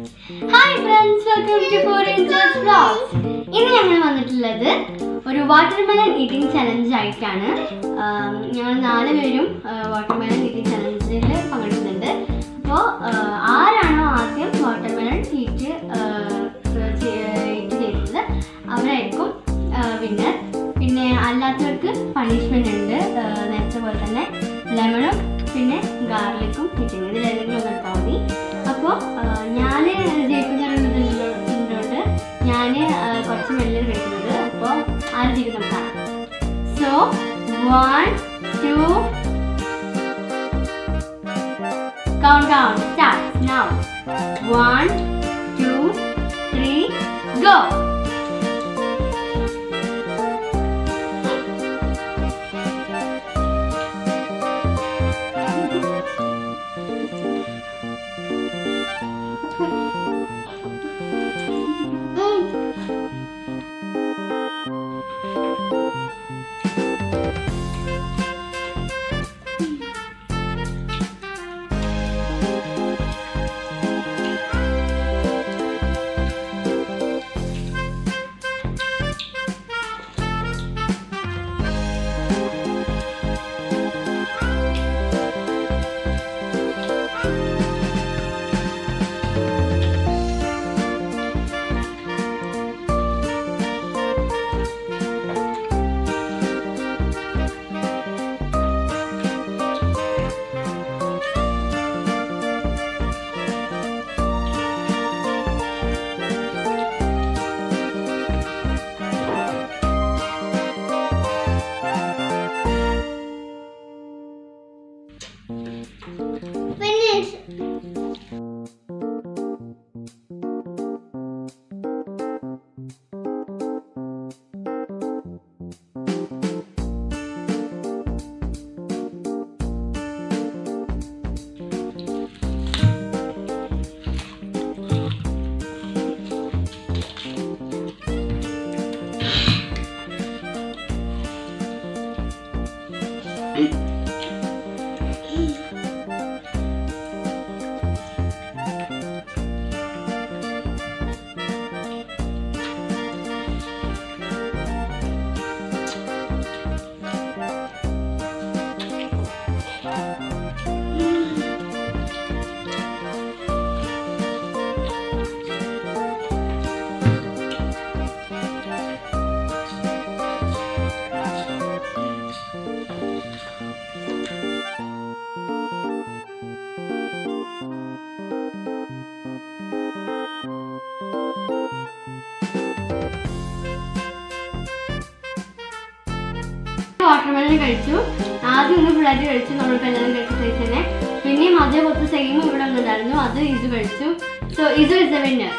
Hi friends, welcome to 4 Angels Vlogs. ഇന്ന് ഞങ്ങൾ വന്നിട്ടുള്ളത് ഒരു വാട്ടർമെലൺ ഈറ്റിംഗ് ചലഞ്ച് ആയിട്ടാണ്. ഞങ്ങൾ 4 പേരും വാട്ടർമെലൺ ഈറ്റിംഗ് ചലഞ്ചിൽ പങ്കെടുക്കുന്നുണ്ട്. അപ്പോൾ ആരാണോ ആദ്യം വാട്ടർമെലൺ ഈറ്റ് ചെയ്യുന്നത് അവരായിരിക്കും വിന്നർ. പിന്നെ അല്ലാത്തവർക്ക് പണിഷ്മെന്റ് ഉണ്ട്. നേരത്തെ പോലെ തന്നെ ലെമണും പിന്നെ ഗാർലിക്കും കിട്ടും. ഇതിലേതെങ്കിലും ഒന്ന് എടുത്താൽ മതി. അപ്പോൾ ഞാൻ ജയിക്കുന്നതുകൊണ്ട് ഞാൻ കുറച്ച് വെള്ളം കഴിക്കുന്നത്. അപ്പോൾ ആര് ജയിക്കും നോക്കാം. So 1 2 countdown starts now. 1 2 3 go. Finish. Watermelon കഴിച്ചു. ആദ്യം ഒന്ന് ഫുള്ളായിട്ട് കഴിച്ചു. നമ്മളിപ്പോൾ എല്ലാവരും കഴിച്ച സൈസ് തന്നെ. പിന്നെയും അതേപോലത്തെ സെയിം ഇവിടെ ഒന്നുണ്ടായിരുന്നു. അത് ഇത് കഴിച്ചു. സോ ഇത് ഇസ് ദ വിന്നർ.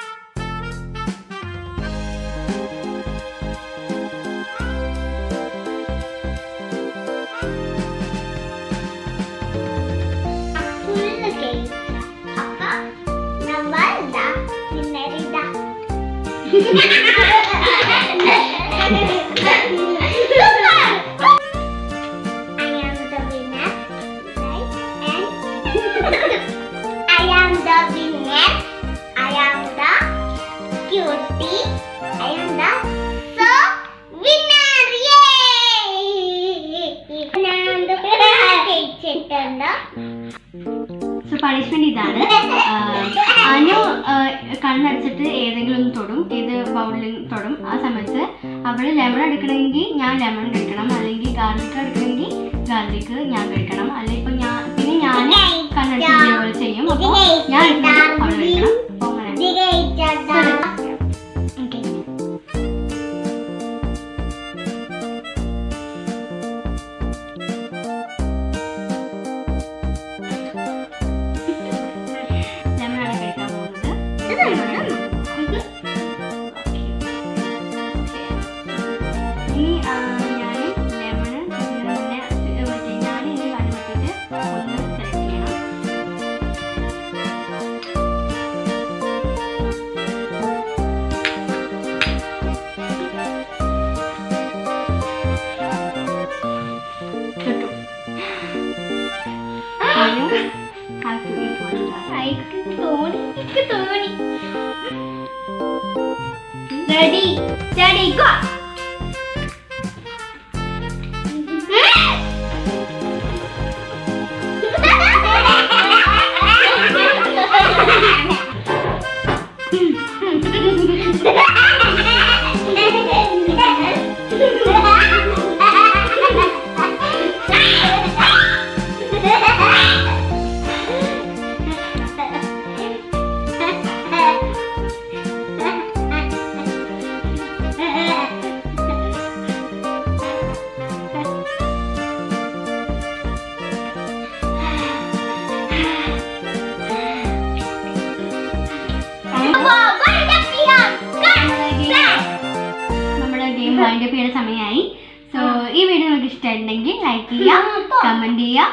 പണിഷ്മെന്റ് ഇതാണ്. അനു കണ്ണടച്ചിട്ട് ഏതെങ്കിലും ഒന്ന് തൊടും, ഏത് ബൗളിൽ തൊടും. ആ സമയത്ത് അവൾ ലെമൺ എടുക്കണമെങ്കിൽ ഞാൻ ലെമൺ കഴിക്കണം, അല്ലെങ്കിൽ ഗാർലിക് എടുക്കണമെങ്കിൽ ഗാർലിക് ഞാൻ കഴിക്കണം. അല്ലെങ്കിൽ ഇപ്പൊ പിന്നെ ഞാൻ കണ്ണടച്ചിട്ട് പോലെ ചെയ്യും. അപ്പോൾ ഞാൻ അവൾ കഴിക്കണം. അപ്പോൾ അങ്ങനെ I could ready steady go. നമ്മുടെ ഗെയിം വൈൻഡ് അപ്പ് ചെയ്യുന്ന സമയമായി. സോ ഈ വീഡിയോ നിങ്ങൾക്ക് ഇഷ്ടമായിട്ടുണ്ടെങ്കിൽ ലൈക്ക് ചെയ്യുക, കമന്റ് ചെയ്യുക,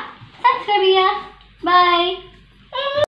സബ്സ്ക്രൈബ് ചെയ്യുക. ബൈ.